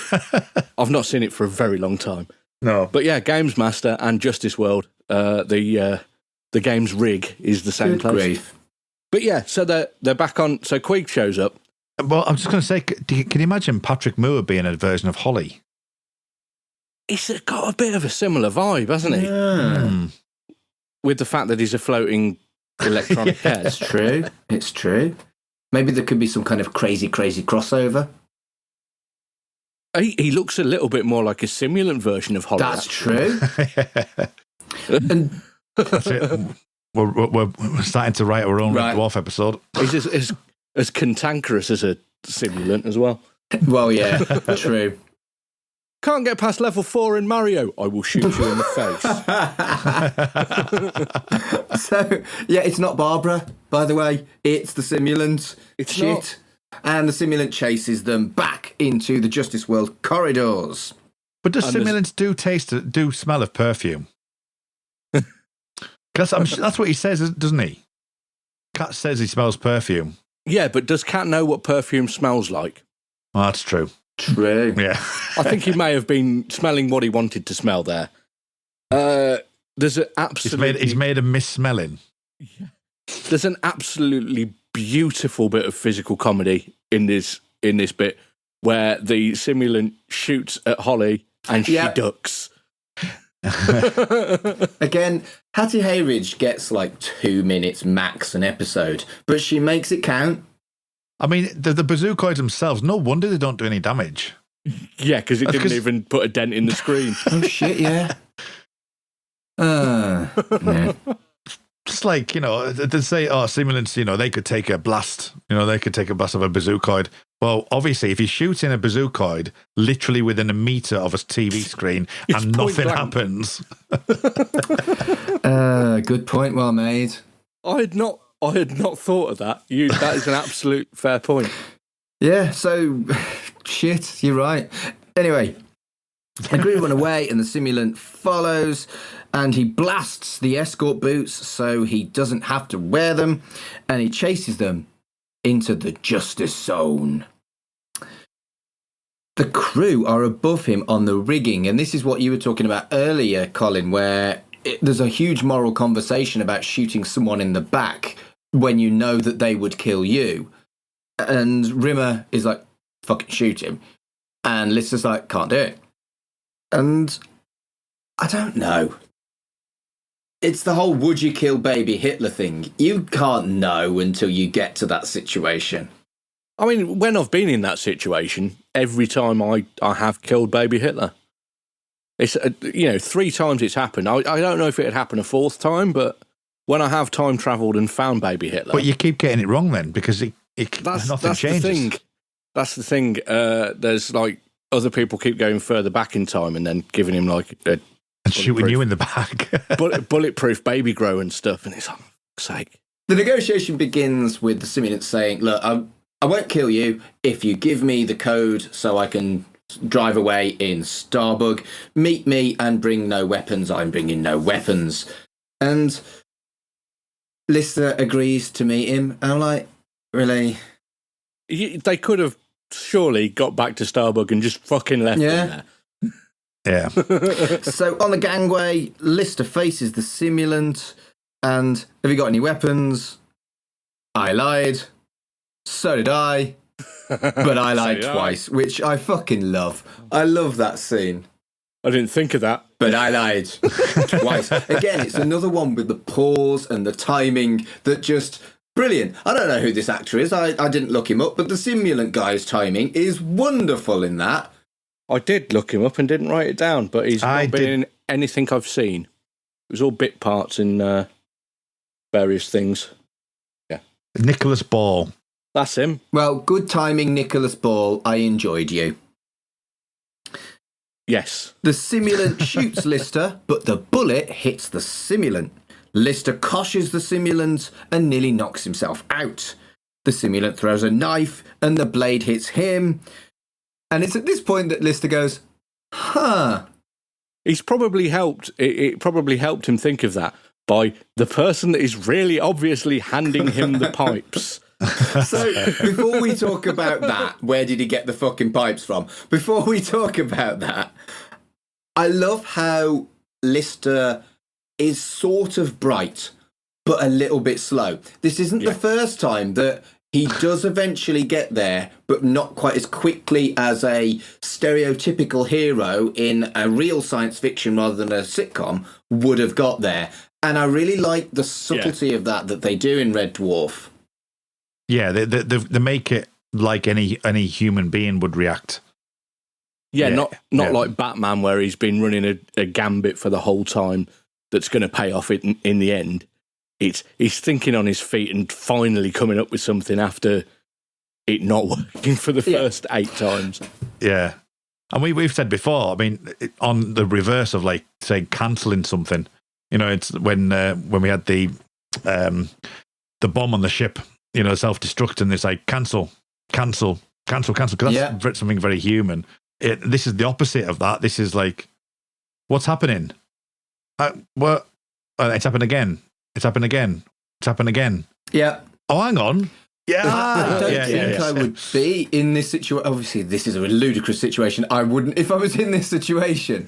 I've not seen it for a very long time. No. But yeah, Games Master and Justice World, the game's rig is the same place. Grief. But yeah, so they're back on, so Queeg shows up. Well, I'm just going to say, can you imagine Patrick Moore being a version of Holly? He's got a bit of a similar vibe, hasn't he? Yeah. With the fact that he's a floating electronic head. It's true. Maybe there could be some kind of crazy crossover. He looks a little bit more like a simulant version of Holly. That's true. And that's it. We're starting to write our own Red Dwarf episode. He's as cantankerous as a simulant as well. Well, yeah, true. Can't get past level 4 in Mario. I will shoot you in the face. So, yeah, it's not Barbara, by the way. It's the simulant. It's shit. not. And the simulant chases them back into the Justice World corridors. But does simulants do smell of perfume? Because that's what he says, doesn't he? Cat says he smells perfume. Yeah, but does Cat know what perfume smells like? Oh, that's true. True. Yeah. I think he may have been smelling what he wanted to smell there. There's an absolutely... He's made a mis-smelling. Yeah. There's an absolutely beautiful bit of physical comedy in this bit where the simulant shoots at Holly and she ducks. Again, Hattie Hayridge gets like 2 minutes max an episode, but she makes it count. I mean, the bazookoids themselves, no wonder they don't do any damage. Yeah, because it didn't even put a dent in the screen. Oh, shit, yeah. Yeah. Just like, they say, simulants, they could take a blast. They could take a blast of a bazookoid. Well, obviously, if you shoot in a bazookoid literally within a metre of a TV screen and nothing happens. Good point, well made. I had not thought of that. That is an absolute fair point. Yeah, so, shit, you're right. Anyway, the crew run away and the simulant follows, and he blasts the escort boots so he doesn't have to wear them, and he chases them into the Justice Zone. The crew are above him on the rigging, and this is what you were talking about earlier, Colin, where there's a huge moral conversation about shooting someone in the back when you know that they would kill you. And Rimmer is like, fucking shoot him. And Lister's like, can't do it. And I don't know. It's the whole would you kill baby Hitler thing. You can't know until you get to that situation. I mean, when I've been in that situation, every time I have killed baby Hitler. It's 3 times it's happened. I don't know if it had happened a 4th time, but when I have time travelled and found baby Hitler... But you keep getting it wrong then, because nothing changes. That's the thing. There's like other people keep going further back in time and then giving him like a... And shooting you in the back. bulletproof baby grow and stuff, and it's like, fuck's sake. The negotiation begins with the simulant saying, look, I won't kill you if you give me the code so I can drive away in Starbug. Meet me and bring no weapons. I'm bringing no weapons. And Lister agrees to meet him. And I'm like, really? They could have surely got back to Starbug and just fucking left him there. Yeah. So on the gangway, Lister faces the simulant and, have you got any weapons? I lied. So did I. But I lied twice, which I fucking love. I love that scene. I didn't think of that. but I lied twice. Again, it's another one with the pause and the timing that just brilliant. I don't know who this actor is. I didn't look him up, but the simulant guy's timing is wonderful in that. I did look him up and didn't write it down, but he's not been in anything I've seen. It was all bit parts in various things. Yeah. Nicholas Ball. That's him. Well, good timing, Nicholas Ball. I enjoyed you. Yes. The simulant shoots Lister, but the bullet hits the simulant. Lister koshes the simulant and nearly knocks himself out. The simulant throws a knife and the blade hits him. And it's at this point that Lister goes, huh. He's probably helped. It probably helped him think of that by the person that is really obviously handing him the pipes. So before we talk about that, where did he get the fucking pipes from? Before we talk about that, I love how Lister is sort of bright, but a little bit slow. This isn't the first time that he does eventually get there, but not quite as quickly as a stereotypical hero in a real science fiction rather than a sitcom would have got there. And I really like the subtlety of that they do in Red Dwarf. Yeah, they make it like any human being would react. Yeah, not like Batman, where he's been running a gambit for the whole time that's going to pay off in the end. He's thinking on his feet and finally coming up with something after it not working for the first 8 times. Yeah. And we've said before, I mean, on the reverse of, like, say, cancelling something, you know, it's when we had the bomb on the ship, you know, self-destruct, and it's like, cancel, because that's something very human. This is the opposite of that. This is like, what's happening? It's happened again. It's happened again. It's happened again. Yeah. Oh, hang on. Yeah. I don't think I would be in this situation. Obviously, this is a ludicrous situation. I wouldn't, if I was in this situation,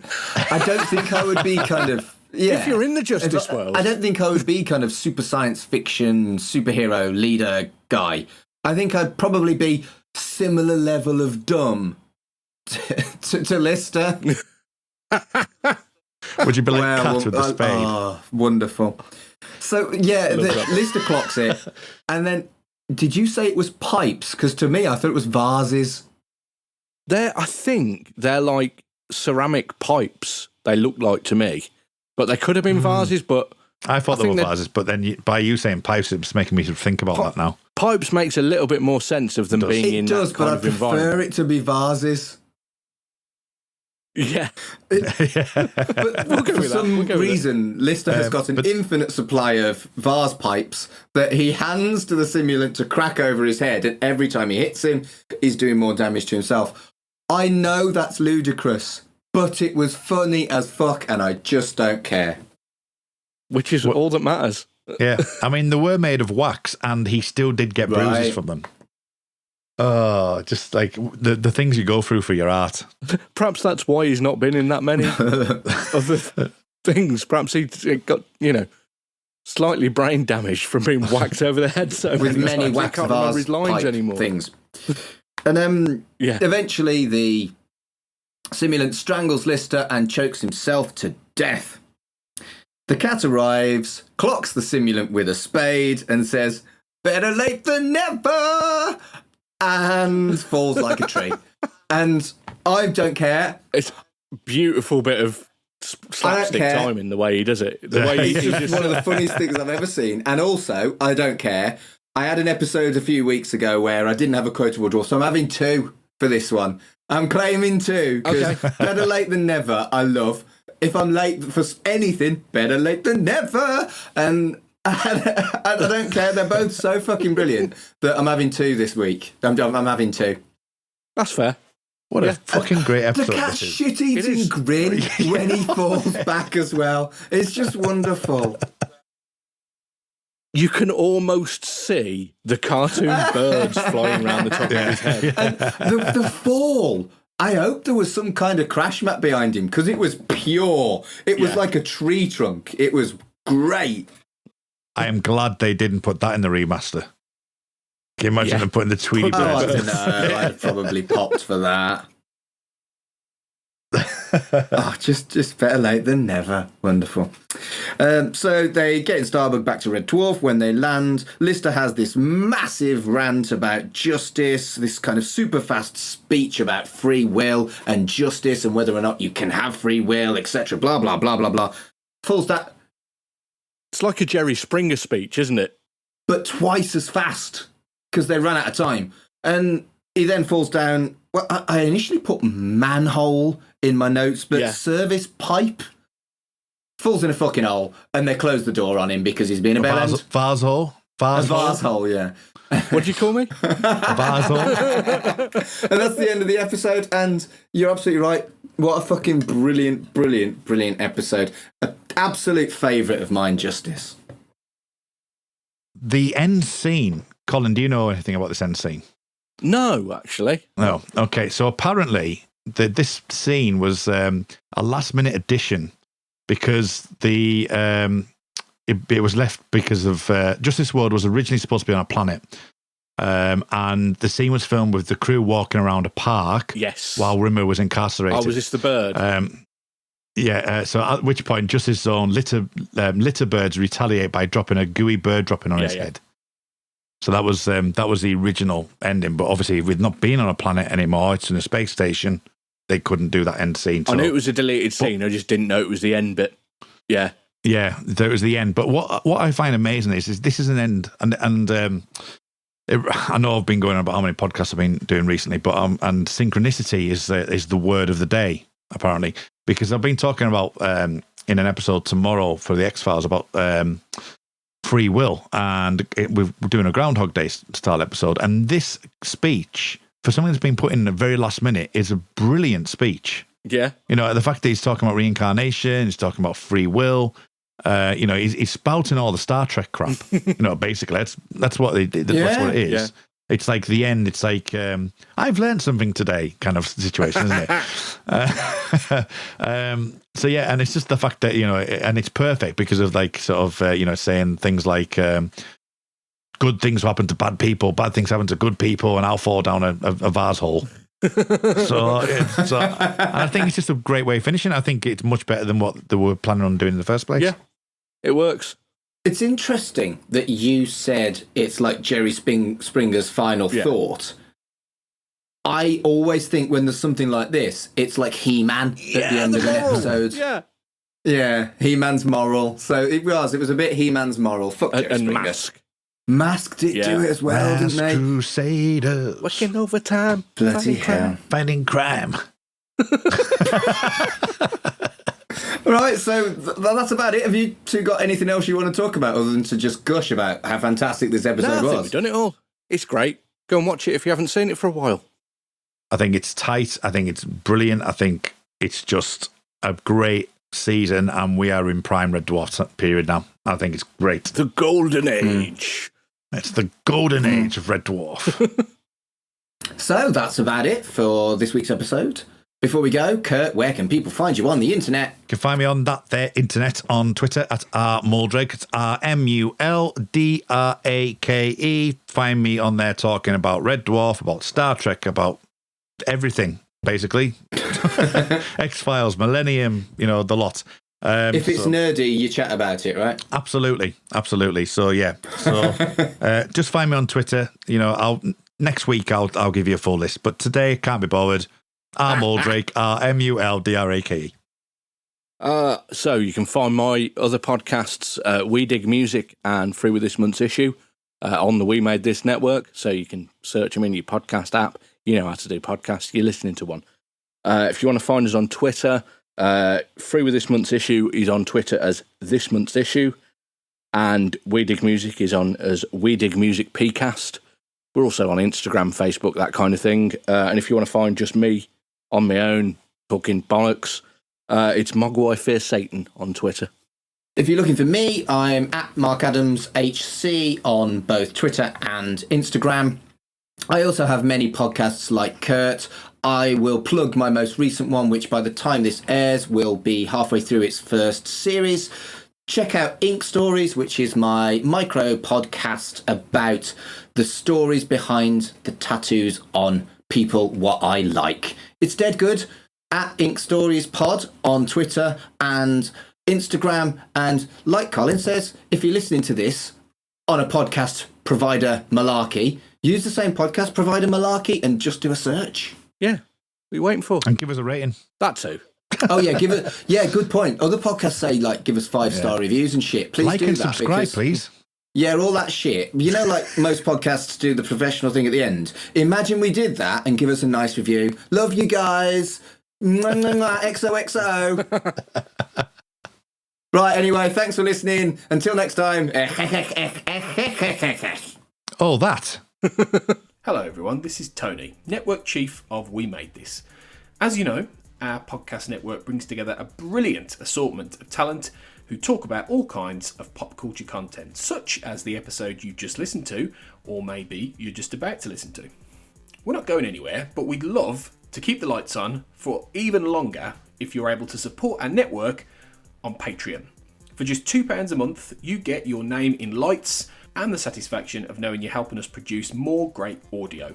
I don't think I would be kind of, If you're in the justice world. I don't think I would be kind of super science fiction, superhero leader guy. I think I'd probably be similar level of dumb to Lister. Would you be like cat with the spade? Oh, wonderful. So, Lister clocks it. And then, did you say it was pipes? Because to me, I thought it was vases. I think they're like ceramic pipes, they look like to me. But they could have been vases, but... I thought they were vases, but then by you saying pipes, it's making me think about that now. Pipes makes a little bit more sense of them being in that kind of environment. It does, but I prefer it to be vases. Yeah. But for some reason, Lister has got an infinite supply of vase pipes that he hands to the simulant to crack over his head, and every time he hits him, he's doing more damage to himself. I know that's ludicrous, but it was funny as fuck, and I just don't care. Which is all that matters. Yeah. I mean, they were made of wax, and he still did get bruises from them. Oh, just like the things you go through for your art. Perhaps that's why he's not been in that many other things. Perhaps he got, slightly brain damage from being whacked over the head so with many times. wax I can't remember his lines anymore. Things. And eventually the simulant strangles Lister and chokes himself to death. The cat arrives, clocks the simulant with a spade and says, "Better late than never!" and falls like a tree. And I don't care. It's a beautiful bit of slapstick timing, the way he does it. The way it's just one of the funniest things I've ever seen. And also, I don't care. I had an episode a few weeks ago where I didn't have a quotable dwarf, so I'm having 2 for this one. I'm claiming 2, because better late than never, I love. If I'm late for anything, better late than never. And I don't care. They're both so fucking brilliant that I'm having 2 this week. I'm having 2. That's fair. What a fucking great episode. The cat's shit-eating grin when he falls back as well. It's just wonderful. You can almost see the cartoon birds flying around the top of his head. And the fall. I hope there was some kind of crash mat behind him, because it was pure. It was like a tree trunk. It was great. I am glad they didn't put that in the remaster. Can you imagine them putting the Tweety Bird? I don't know. I'd probably popped for that. Just better late than never. Wonderful. So they get in Starbug back to Red Dwarf. When they land, Lister has this massive rant about justice, this kind of super fast speech about free will and justice and whether or not you can have free will, etc. Blah, blah, blah, blah, blah. Falls that. It's like a Jerry Springer speech, isn't it? But twice as fast because they ran out of time. And he then falls down. Well, I initially put manhole in my notes, but service pipe falls in a fucking hole, and they close the door on him because he's been a bell end. Vase hole. A vase hole, yeah. What do you call me? A vase hole. And that's the end of the episode, and you're absolutely right. What a fucking brilliant, brilliant, brilliant episode. An absolute favourite of mine, Justice. The end scene. Colin, do you know anything about this end scene? No, actually. No. Okay, so apparently this scene was a last-minute addition because it was left because of Justice World was originally supposed to be on a planet, and the scene was filmed with the crew walking around a park. Yes. While Rimmer was incarcerated. Oh, was this the bird? So at which point Justice Zone litter birds retaliate by dropping a gooey bird dropping on his head. So that was the original ending, but obviously with not being on a planet anymore, it's in a space station. They couldn't do that end scene. So. I knew it was a deleted scene. I just didn't know it was the end bit. Yeah, yeah, that was the end. But what I find amazing is this is an end, and I know I've been going on about how many podcasts I've been doing recently, but and synchronicity is the word of the day apparently, because I've been talking about in an episode tomorrow for the X-Files about free will, and we're doing a Groundhog Day style episode, and this speech for something that's been put in the very last minute is a brilliant speech. Yeah, the fact that he's talking about reincarnation, he's talking about free will. He's spouting all the Star Trek crap. Basically that's what they did. That's what it is. Yeah. It's like the end. It's like I've learned something today, kind of situation, isn't it? So yeah, and it's just the fact that and it's perfect because of like sort of saying things like good things happen to bad people, bad things happen to good people, and I'll fall down a vase hole. so I think it's just a great way of finishing. I think it's much better than what they were planning on doing in the first place. Yeah, it works. It's interesting that you said it's like Jerry Springer's final thought. I always think when there's something like this, it's like He-Man at the end of an episode. Yeah, He-Man's moral. So it was a bit He-Man's moral. Fuck Jerry Springer. Mask. Mask did do it as well, didn't they? Crusaders. Working overtime. Bloody hell. Fighting crime. Right, so that's about it. Have you two got anything else you want to talk about other than to just gush about how fantastic this episode was? I think we've done it all. It's great. Go and watch it if you haven't seen it for a while. I think it's tight. I think it's brilliant. I think it's just a great season, and we are in prime Red Dwarf period now. I think it's great. The golden age. It's the golden age of Red Dwarf. So that's about it for this week's episode. Before we go, Kurt, where can people find you on the internet? You can find me on that there internet on Twitter at rmuldrake. It's RMULDRAKE. Find me on there talking about Red Dwarf, about Star Trek, about everything, basically. X-Files, Millennium, the lot. If it's nerdy, you chat about it, right? Absolutely. So yeah. So just find me on Twitter. Next week I'll give you a full list, but today can't be bothered. Muldrake, RMULDRAKE. So you can find my other podcasts, We Dig Music and Free With This Month's Issue, on the We Made This network. So you can search them in your podcast app. You know how to do podcasts. You're listening to one. If you want to find us on Twitter, Free With This Month's Issue is on Twitter as This Month's Issue, and We Dig Music is on as We Dig Music PCast. We're also on Instagram, Facebook, that kind of thing. And if you want to find just me on my own talking bollocks, it's Mogwai Fear Satan on Twitter. If you're looking for me, I'm at Mark Adams HC on both Twitter and Instagram. I also have many podcasts like Kurt. I will plug my most recent one, which by the time this airs will be halfway through its first series. Check out Ink Stories, which is my micro podcast about the stories behind the tattoos on people what I like. It's dead good, at Ink Stories Pod on Twitter and Instagram. And like Colin says, if you're listening to this on a podcast provider malarkey, use the same podcast provider malarkey and just do a search. Yeah. What are you waiting for? And give us a rating. That too. Oh yeah, good point. Other podcasts say like give us 5-star reviews and shit. Please like do and that. subscribe, please. Yeah, all that shit. You know, like most podcasts do the professional thing at the end. Imagine we did that and give us a nice review. Love you guys. XOXO. Right, anyway, thanks for listening. Until next time. Oh, that. Hello everyone, this is Tony, Network Chief of We Made This. As you know, our podcast network brings together a brilliant assortment of talent who talk about all kinds of pop culture content, such as the episode you just listened to, or maybe you're just about to listen to. We're not going anywhere, but we'd love to keep the lights on for even longer if you're able to support our network on Patreon. For just £2 a month, you get your name in lights and the satisfaction of knowing you're helping us produce more great audio.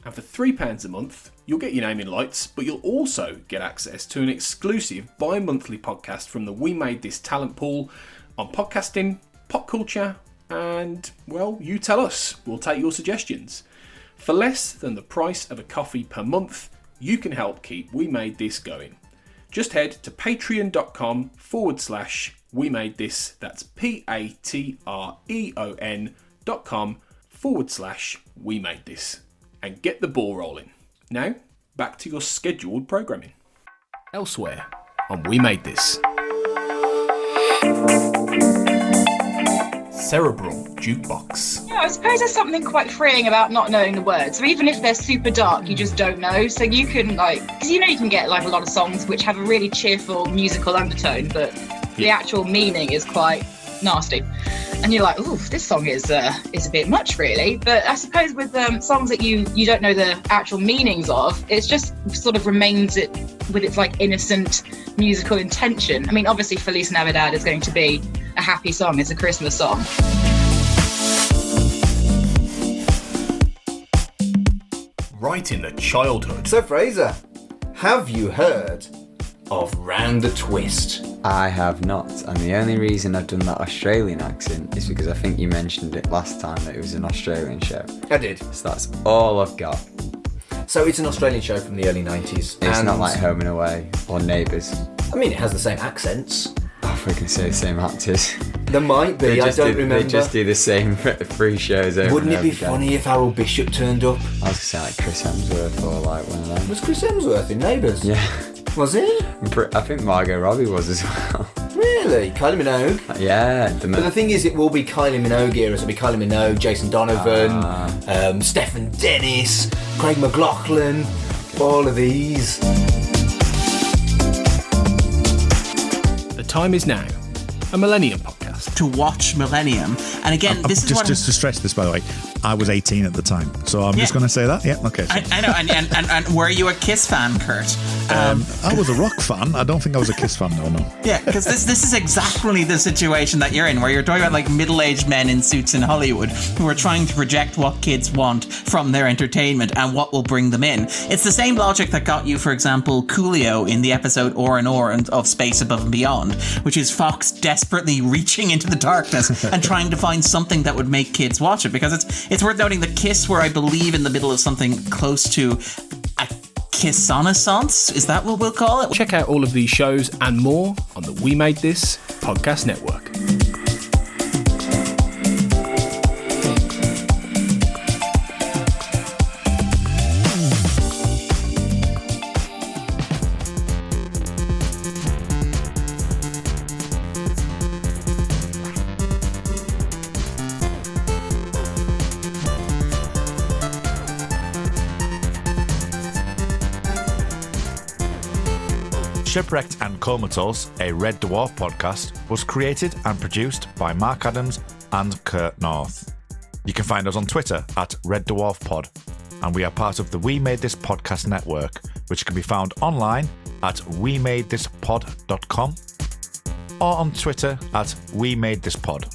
And for £3 a month, you'll get your name in lights, but you'll also get access to an exclusive bi-monthly podcast from the We Made This talent pool on podcasting, pop culture, and, well, you tell us. We'll take your suggestions. For less than the price of a coffee per month, you can help keep We Made This going. Just head to patreon.com/We Made This. That's patreon.com/We Made This. And get the ball rolling. Now, back to your scheduled programming. Elsewhere on We Made This. Cerebral Jukebox. Yeah, I suppose there's something quite freeing about not knowing the words. So even if they're super dark, you just don't know. So you can because you know you can get like a lot of songs which have a really cheerful musical undertone, but the actual meaning is quite nasty. And you're like, ooh, this song is a bit much, really. But I suppose with songs that you don't know the actual meanings of, it just sort of remains it with its like innocent musical intention. I mean, obviously, Feliz Navidad is going to be a happy song. It's a Christmas song. Right in the childhood. So, Fraser, have you heard of Round the Twist? I have not, and the only reason I've done that Australian accent is because I think you mentioned it last time that it was an Australian show. I did. So that's all I've got. So it's an Australian show from the early 90s. It's not like Home and Away or Neighbours. I mean, it has the same accents. I think we can say the same actors. There might be, I don't remember. They just do the same 3 shows over. Wouldn't and it be over again. funny if Harold Bishop turned up? I was going to say like Chris Hemsworth or like one of them. Was Chris Hemsworth in Neighbours? Yeah. Was he? I think Margot Robbie was as well. Really? Kylie Minogue? Yeah. But the thing is, it will be Kylie Minogue era. So it'll be Kylie Minogue, Jason Donovan, Stephen Dennis, Craig McLachlan, all of these. The time is now. A Millennium podcast. To watch Millennium. And again, this is just to stress this, by the way, I was 18 at the time, so I'm just going to say that. Yeah, okay. So. I know. And were you a Kiss fan, Kurt? I was a rock fan. I don't think I was a Kiss fan, no. Yeah, because this is exactly the situation that you're in, where you're talking about like middle-aged men in suits in Hollywood who are trying to project what kids want from their entertainment and what will bring them in. It's the same logic that got you, for example, Coolio in the episode Or and Or of Space Above and Beyond, which is Fox desperately reaching into the darkness and trying to find something that would make kids watch it. Because it's worth noting that Kiss were, I believe, in the middle of something close to a Kiss-Renaissance. Is that what we'll call it? Check out all of these shows and more on the We Made This podcast network. Shipwrecked and Comatose, a Red Dwarf podcast, was created and produced by Mark Adams and Kurt North. You can find us on Twitter at Red Dwarf Pod, and we are part of the We Made This podcast network, which can be found online at wemadethispod.com or on Twitter at We Made This Pod.